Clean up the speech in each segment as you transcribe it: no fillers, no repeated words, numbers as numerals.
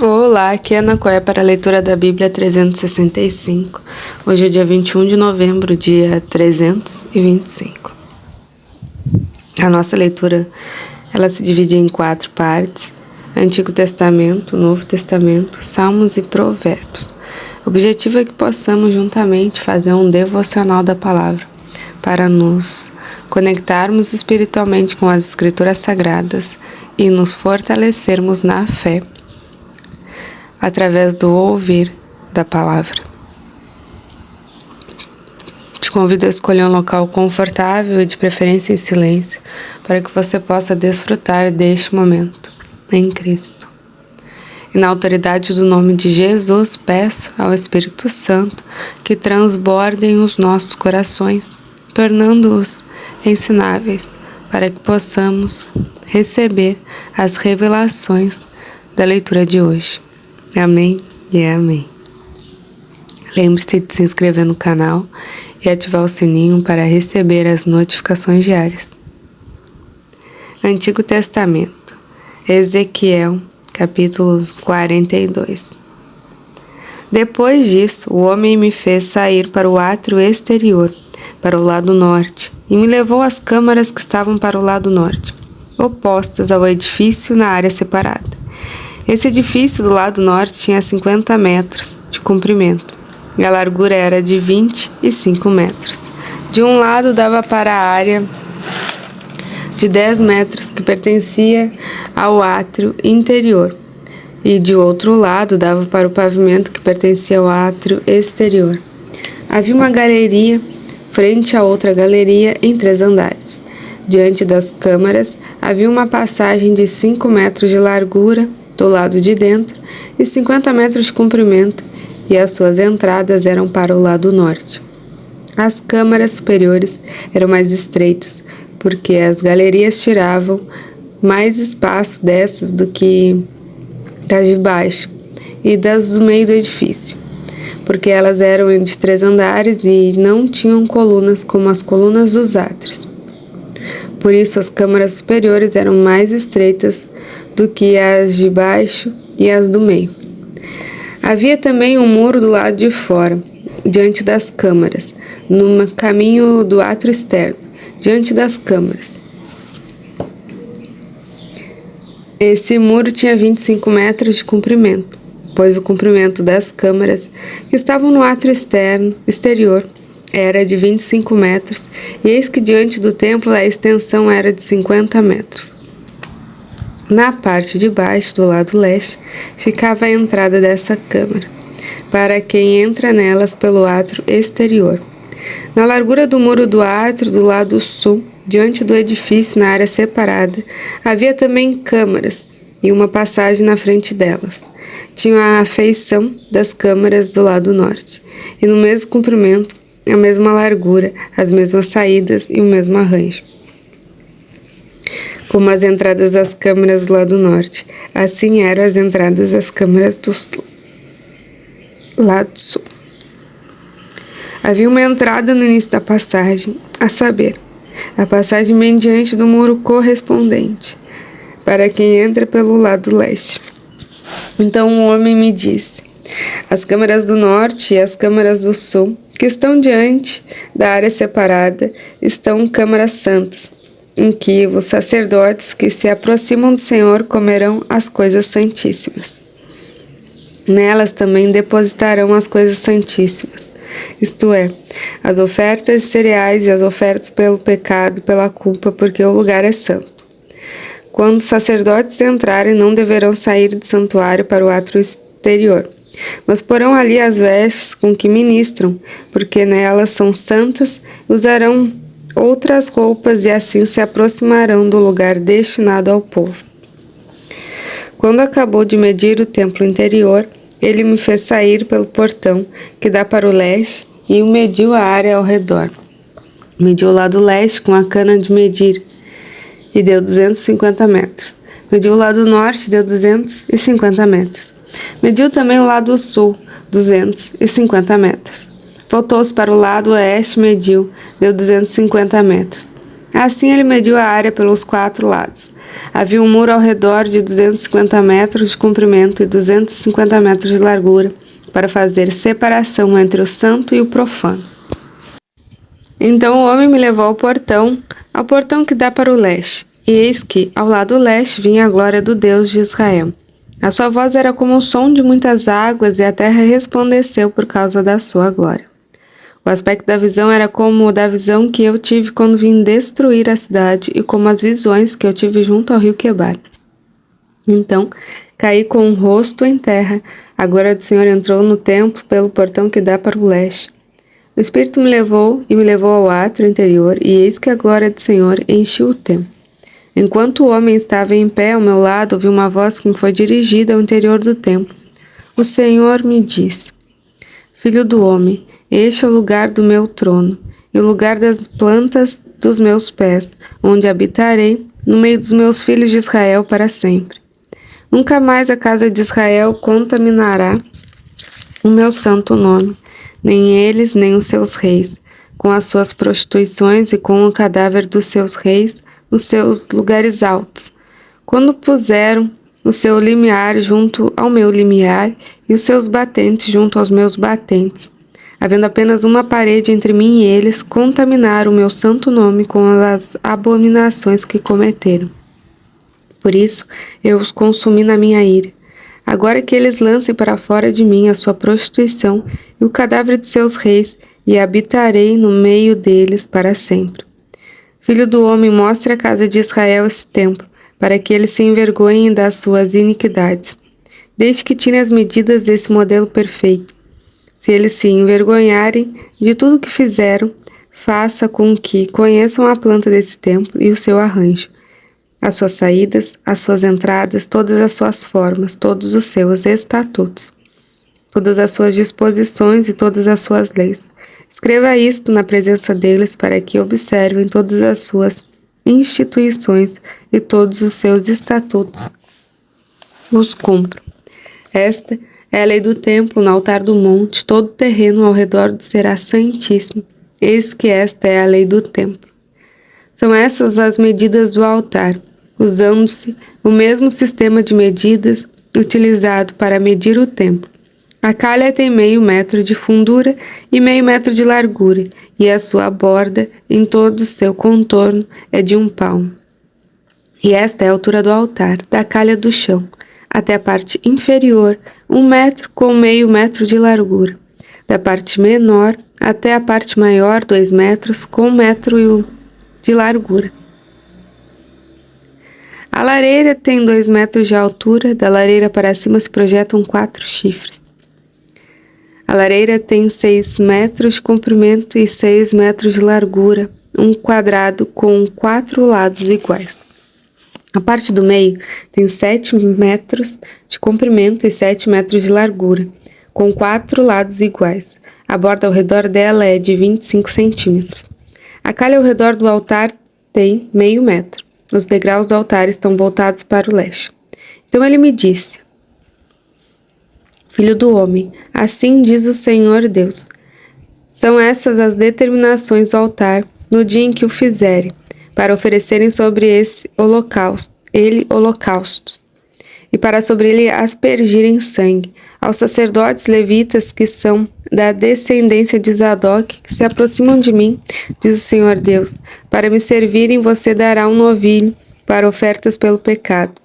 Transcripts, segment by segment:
Olá, aqui é Ana Coia para a leitura da Bíblia 365. Hoje é dia 21 de novembro, dia 325. A nossa leitura, ela se divide em 4 partes: Antigo Testamento, Novo Testamento, Salmos e Provérbios. O objetivo é que possamos juntamente fazer um devocional da palavra, para nos conectarmos espiritualmente com as Escrituras Sagradas e nos fortalecermos na fé, através do ouvir da palavra. Te convido a escolher um local confortável e de preferência em silêncio, para que você possa desfrutar deste momento em Cristo. E na autoridade do nome de Jesus, peço ao Espírito Santo que transbordem os nossos corações, tornando-os ensináveis, para que possamos receber as revelações da leitura de hoje. Amém e amém. Lembre-se de se inscrever no canal e ativar o sininho para receber as notificações diárias. Antigo Testamento, Ezequiel, capítulo 42. Depois disso, o homem me fez sair para o átrio exterior, para o lado norte, e me levou às câmaras que estavam para o lado norte, opostas ao edifício na área separada. Esse edifício do lado norte tinha 50 metros de comprimento, e a largura era de 25 metros. De um lado dava para a área de 10 metros que pertencia ao átrio interior, e de outro lado dava para o pavimento que pertencia ao átrio exterior. Havia uma galeria frente a outra galeria em 3 andares. Diante das câmaras havia uma passagem de 5 metros de largura do lado de dentro e 50 metros de comprimento, e as suas entradas eram para o lado norte. As câmaras superiores eram mais estreitas, porque as galerias tiravam mais espaço dessas do que das de baixo e das do meio do edifício, porque elas eram de 3 andares e não tinham colunas como as colunas dos átrios. Por isso, as câmaras superiores eram mais estreitas do que as de baixo e as do meio. Havia também um muro do lado de fora, diante das câmaras, no caminho do átrio externo, diante das câmaras. Esse muro tinha 25 metros de comprimento, pois o comprimento das câmaras que estavam no átrio exterior era de 25 metros, e eis que diante do templo a extensão era de 50 metros. Na parte de baixo, do lado leste, ficava a entrada dessa câmara, para quem entra nelas pelo átrio exterior. Na largura do muro do átrio, do lado sul, diante do edifício, na área separada, havia também câmaras e uma passagem na frente delas. Tinham a feição das câmaras do lado norte, e no mesmo comprimento, a mesma largura, as mesmas saídas e o mesmo arranjo. Como as entradas das câmaras do lado norte, assim eram as entradas das câmaras do lado sul. Havia uma entrada no início da passagem, a saber, a passagem bem diante do muro correspondente, para quem entra pelo lado leste. Então o homem me disse: as câmaras do norte e as câmaras do sul, que estão diante da área separada, estão câmaras santas, em que os sacerdotes que se aproximam do Senhor comerão as coisas santíssimas. Nelas também depositarão as coisas santíssimas, isto é, as ofertas de cereais e as ofertas pelo pecado e pela culpa, porque o lugar é santo. Quando os sacerdotes entrarem, não deverão sair do santuário para o átrio exterior, mas porão ali as vestes com que ministram, porque nelas são santas, e usarão outras roupas e assim se aproximarão do lugar destinado ao povo. Quando acabou de medir o templo interior, ele me fez sair pelo portão que dá para o leste e mediu a área ao redor. Mediu o lado leste com a cana de medir e deu 250 metros. Mediu o lado norte e deu 250 metros. Mediu também o lado sul, 250 metros. Voltou-se para o lado oeste, mediu, deu 250 metros. Assim ele mediu a área pelos 4 lados. Havia um muro ao redor de 250 metros de comprimento e 250 metros de largura, para fazer separação entre o santo e o profano. Então o homem me levou ao portão que dá para o leste, e eis que, ao lado leste, vinha a glória do Deus de Israel. A sua voz era como o som de muitas águas, e a terra resplandeceu por causa da sua glória. O aspecto da visão era como o da visão que eu tive quando vim destruir a cidade, e como as visões que eu tive junto ao rio Quebar. Então, caí com o rosto em terra. A glória do Senhor entrou no templo pelo portão que dá para o leste. O Espírito me levou ao átrio interior, e eis que a glória do Senhor encheu o templo. Enquanto o homem estava em pé ao meu lado, ouvi uma voz que me foi dirigida ao interior do templo. O Senhor me disse: Filho do homem, este é o lugar do meu trono, e o lugar das plantas dos meus pés, onde habitarei no meio dos meus filhos de Israel para sempre. Nunca mais a casa de Israel contaminará o meu santo nome, nem eles, nem os seus reis, com as suas prostituições e com o cadáver dos seus reis nos seus lugares altos. Quando puseram o seu limiar junto ao meu limiar e os seus batentes junto aos meus batentes, havendo apenas uma parede entre mim e eles, contaminaram o meu santo nome com as abominações que cometeram. Por isso, eu os consumi na minha ira. Agora que eles lancem para fora de mim a sua prostituição e o cadáver de seus reis, e habitarei no meio deles para sempre. Filho do homem, mostre à casa de Israel esse templo, para que eles se envergonhem das suas iniquidades. Desde que tire as medidas desse modelo perfeito. Se eles se envergonharem de tudo o que fizeram, faça com que conheçam a planta desse templo e o seu arranjo, as suas saídas, as suas entradas, todas as suas formas, todos os seus estatutos, todas as suas disposições e todas as suas leis. Escreva isto na presença deles para que observem todas as suas instituições e todos os seus estatutos os cumpram. Esta é a lei do templo no altar do monte, todo o terreno ao redor será santíssimo. Eis que esta é a lei do templo. São essas as medidas do altar, usando-se o mesmo sistema de medidas utilizado para medir o templo. A calha tem 0,5 metro de fundura e 0,5 metro de largura, e a sua borda, em todo o seu contorno, é de 1 palmo. E esta é a altura do altar, da calha do chão, até a parte inferior, 1 metro com 0,5 metro de largura. Da parte menor até a parte maior, 2 metros com 1 metro de largura. A lareira tem 2 metros de altura, da lareira para cima se projetam 4 chifres. A lareira tem 6 metros de comprimento e 6 metros de largura, um quadrado com 4 lados iguais. A parte do meio tem 7 metros de comprimento e 7 metros de largura, com 4 lados iguais. A borda ao redor dela é de 25 centímetros. A calha ao redor do altar tem 0,5 metro. Os degraus do altar estão voltados para o leste. Então ele me disse: Filho do homem, assim diz o Senhor Deus: são essas as determinações do altar no dia em que o fizerem, para oferecerem sobre ele holocaustos, e para sobre ele aspergirem sangue, aos sacerdotes levitas que são da descendência de Zadok, que se aproximam de mim, diz o Senhor Deus, para me servirem, você dará um novilho para ofertas pelo pecado.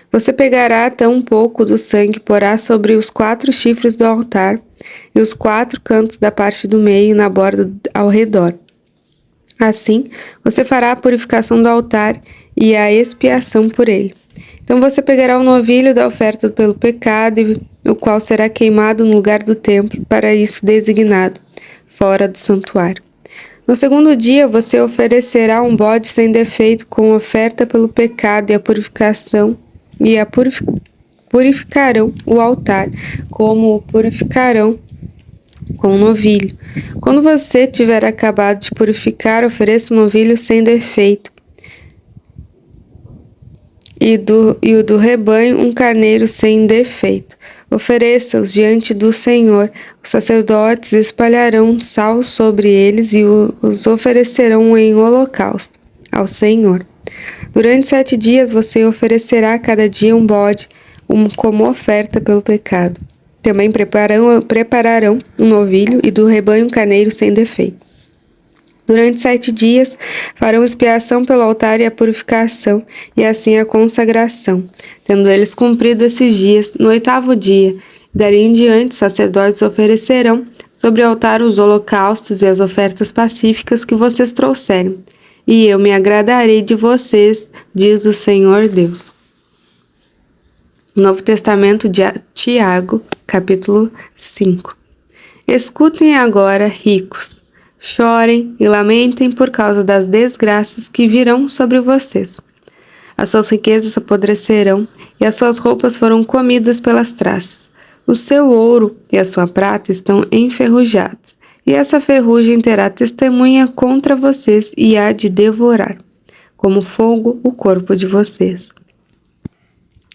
Você pegará tão pouco do sangue, porá sobre os 4 chifres do altar e os 4 cantos da parte do meio na borda ao redor. Assim, você fará a purificação do altar e a expiação por ele. Então você pegará o novilho da oferta pelo pecado, o qual será queimado no lugar do templo, para isso designado, fora do santuário. No segundo dia você oferecerá um bode sem defeito com oferta pelo pecado e a purificação, purificarão o altar, como o purificarão com o novilho. Quando você tiver acabado de purificar, ofereça o novilho sem defeito, e o do rebanho um carneiro sem defeito. Ofereça-os diante do Senhor. Os sacerdotes espalharão sal sobre eles e os oferecerão em holocausto ao Senhor. Durante 7 dias você oferecerá a cada dia um bode como oferta pelo pecado. Também prepararão um novilho e do rebanho um carneiro sem defeito. Durante 7 dias farão expiação pelo altar e a purificação, e assim a consagração. Tendo eles cumprido esses dias, no 8º dia, dali em diante, os sacerdotes oferecerão sobre o altar os holocaustos e as ofertas pacíficas que vocês trouxerem, e eu me agradarei de vocês, diz o Senhor Deus. Novo Testamento de Tiago, capítulo 5. Escutem agora, ricos. Chorem e lamentem por causa das desgraças que virão sobre vocês. As suas riquezas apodrecerão e as suas roupas foram comidas pelas traças. O seu ouro e a sua prata estão enferrujados, e essa ferrugem terá testemunha contra vocês e há de devorar, como fogo, o corpo de vocês.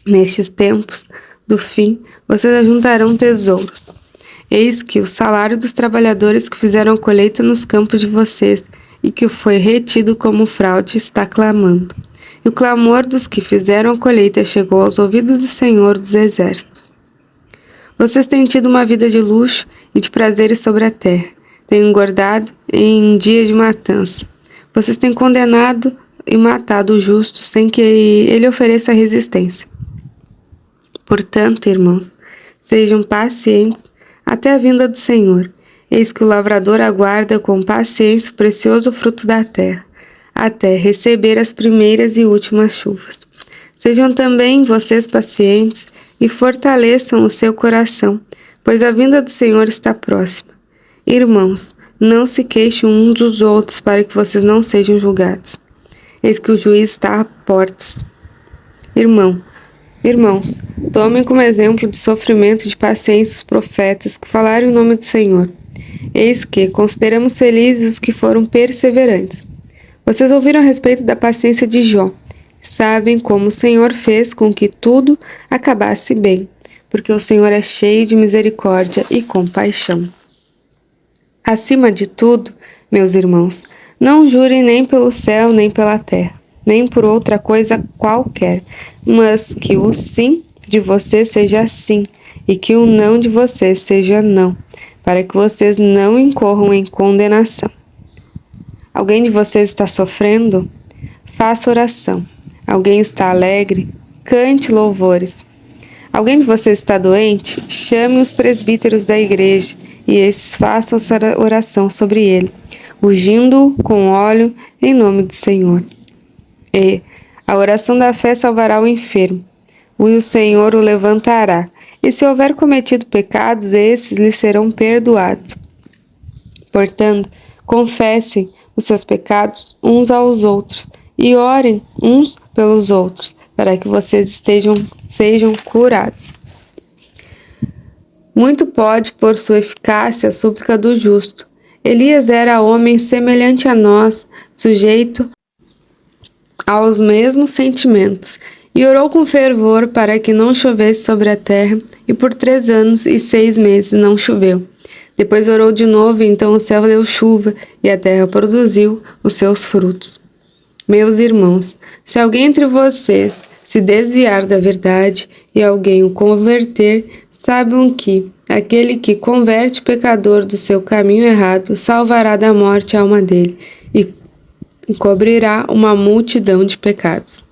Nestes tempos do fim, vocês ajuntarão tesouros. Eis que o salário dos trabalhadores que fizeram a colheita nos campos de vocês e que foi retido como fraude está clamando. E o clamor dos que fizeram a colheita chegou aos ouvidos do Senhor dos Exércitos. Vocês têm tido uma vida de luxo e de prazeres sobre a terra. Têm engordado em dia de matança. Vocês têm condenado e matado o justo sem que ele ofereça resistência. Portanto, irmãos, sejam pacientes até a vinda do Senhor. Eis que o lavrador aguarda com paciência o precioso fruto da terra, até receber as primeiras e últimas chuvas. Sejam também vocês pacientes e fortaleçam o seu coração, pois a vinda do Senhor está próxima. Irmãos, não se queixem uns dos outros para que vocês não sejam julgados. Eis que o juiz está às portas. Irmãos, tomem como exemplo de sofrimento e de paciência os profetas que falaram em nome do Senhor. Eis que consideramos felizes os que foram perseverantes. Vocês ouviram a respeito da paciência de Jó. Sabem como o Senhor fez com que tudo acabasse bem, porque o Senhor é cheio de misericórdia e compaixão. Acima de tudo, meus irmãos, não jurem nem pelo céu nem pela terra, nem por outra coisa qualquer, mas que o sim de vocês seja sim, e que o não de vocês seja não, para que vocês não incorram em condenação. Alguém de vocês está sofrendo? Faça oração. Alguém está alegre? Cante louvores. Alguém de vocês está doente? Chame os presbíteros da igreja, e esses façam oração sobre ele, ungindo-o com óleo em nome do Senhor. E a oração da fé salvará o enfermo, e o Senhor o levantará. E se houver cometido pecados, esses lhe serão perdoados. Portanto, confessem os seus pecados uns aos outros e orem uns pelos outros, para que vocês sejam curados. Muito pode, por sua eficácia, a súplica do justo. Elias era homem semelhante a nós, sujeito aos mesmos sentimentos, e orou com fervor para que não chovesse sobre a terra, e por 3 anos e 6 meses não choveu. Depois orou de novo, e então o céu deu chuva, e a terra produziu os seus frutos. Meus irmãos, se alguém entre vocês se desviar da verdade e alguém o converter, saibam que aquele que converte o pecador do seu caminho errado salvará da morte a alma dele e encobrirá uma multidão de pecados.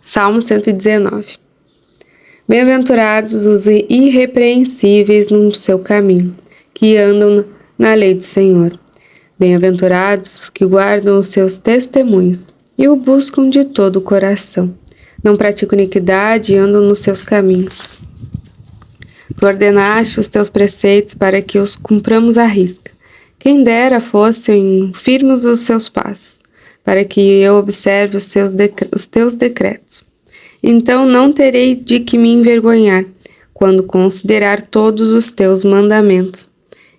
Salmo 119. Bem-aventurados os irrepreensíveis no seu caminho, que andam na lei do Senhor. Bem-aventurados os que guardam os seus testemunhos e o buscam de todo o coração. Não praticam iniquidade e andam nos seus caminhos. Tu ordenaste os teus preceitos para que os cumpramos à risca. Quem dera fossem firmes os seus passos, para que eu observe os teus decretos. Então não terei de que me envergonhar, quando considerar todos os teus mandamentos.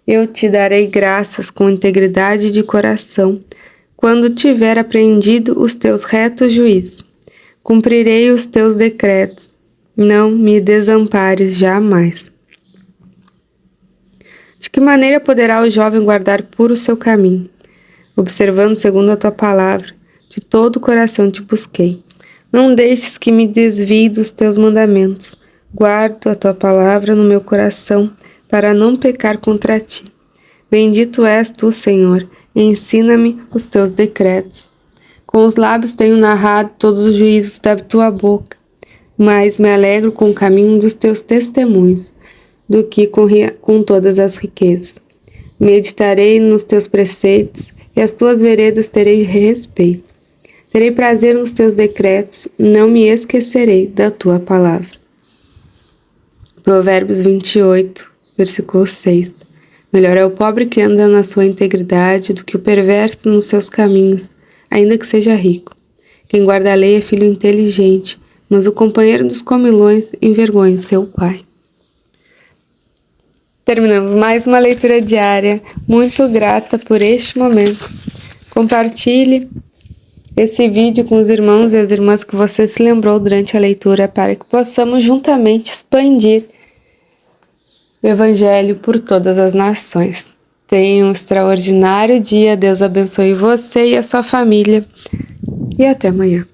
Eu te darei graças com integridade de coração, quando tiver aprendido os teus retos juízos. Cumprirei os teus decretos, não me desampares jamais. De que maneira poderá o jovem guardar puro o seu caminho? Observando segundo a tua palavra, De todo o coração te busquei. Não deixes que me desvie dos teus mandamentos. Guardo a tua palavra no meu coração, para não pecar contra ti. Bendito és tu, Senhor, e ensina-me os teus decretos. Com os lábios tenho narrado todos os juízos da tua boca, mas me alegro com o caminho dos teus testemunhos, do que com todas as riquezas. Meditarei nos teus preceitos, e as tuas veredas terei respeito. Terei prazer nos teus decretos, não me esquecerei da tua palavra. Provérbios 28, versículo 6. Melhor é o pobre que anda na sua integridade do que o perverso nos seus caminhos, ainda que seja rico. Quem guarda a lei é filho inteligente, mas o companheiro dos comilões envergonha o seu pai. Terminamos mais uma leitura diária. Muito grata por este momento. Compartilhe esse vídeo com os irmãos e as irmãs que você se lembrou durante a leitura, para que possamos juntamente expandir o Evangelho por todas as nações. Tenha um extraordinário dia. Deus abençoe você e a sua família. E até amanhã.